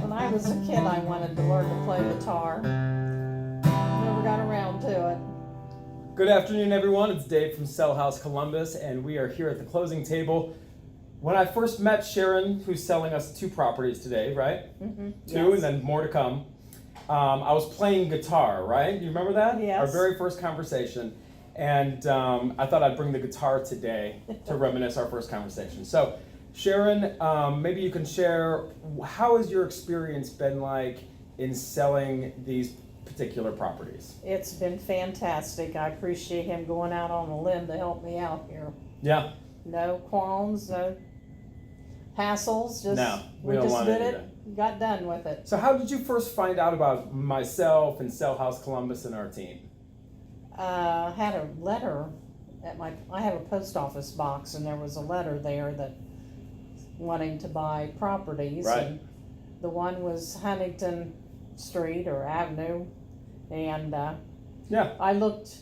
When I was a kid, I wanted to learn to play guitar. Never got around to it. Good afternoon, everyone. It's Dave from Sell House Columbus, and we are here at the closing table. When I first met Sharon, who's selling us 2 properties today, right? Mm-hmm. 2, Yes. and then more to come. I was playing guitar, right? You remember that? Yes. Our very first conversation. And I thought I'd bring the guitar today to reminisce our first conversation. So, Sharon, maybe you can share, how has your experience been like in selling these particular properties? It's been fantastic. I appreciate him going out on a limb to help me out here. Yeah. No qualms, no hassles. Just No, we we don't just want did any it, of that. got done with it. So how did you first find out about myself and Sell House Columbus and our team? Had a letter at I have a post office box, and there was a letter there that wanting to buy properties. Right. And the one was Huntington Street or Avenue, and Yeah. I looked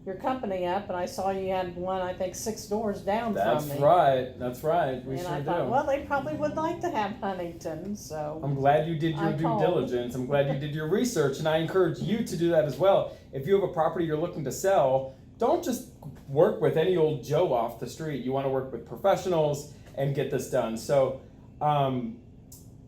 your company up, and I saw you had one, I think 6 doors down That's from me. right. That's right. We And sure I do. thought, well, they probably would like to have Huntington, so. I'm glad you did your I due called. diligence. I'm glad you did your research, and I encourage you to do that as well. If you have a property you're looking to sell, don't just work with any old Joe off the street. You want to work with professionals and get this done. So,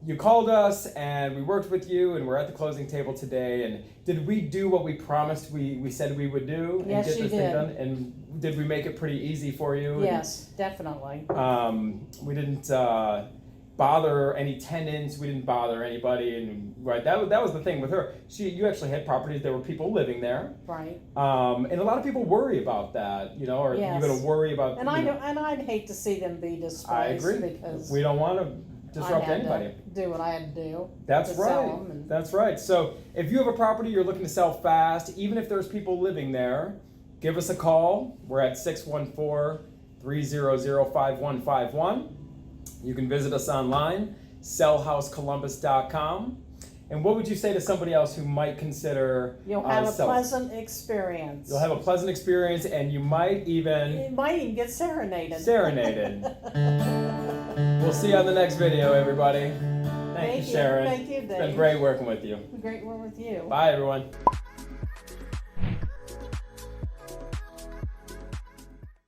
you called us and we worked with you, and we're at the closing table today. And did we do what we promised we said we would do and Yes, get you this thing did. done? And did we make it pretty easy for you? Yes, definitely. We didn't bother any tenants. We didn't bother anybody, and right, that was the thing with her. You actually had properties. There were people living there, Right. and a lot of people worry about that. You know, or Yes. you're going to worry about. And I'd hate to see them be displaced. I agree. Because We don't want to disrupt I had anybody. to do what I had to do. That's to sell right. 'em and- That's right. So if you have a property you're looking to sell fast, even if there's people living there, give us a call. We're at 614-300-5151. You can visit us online, sellhousecolumbus.com. And what would you say to somebody else who might consider You'll have a selling? pleasant experience. You'll have a pleasant experience, and you might even You might even get serenaded. serenaded. We'll see you on the next video, everybody. Thank you, Sharon. Thank you, Dave. It's been great working with you. Great work with you. Bye, everyone.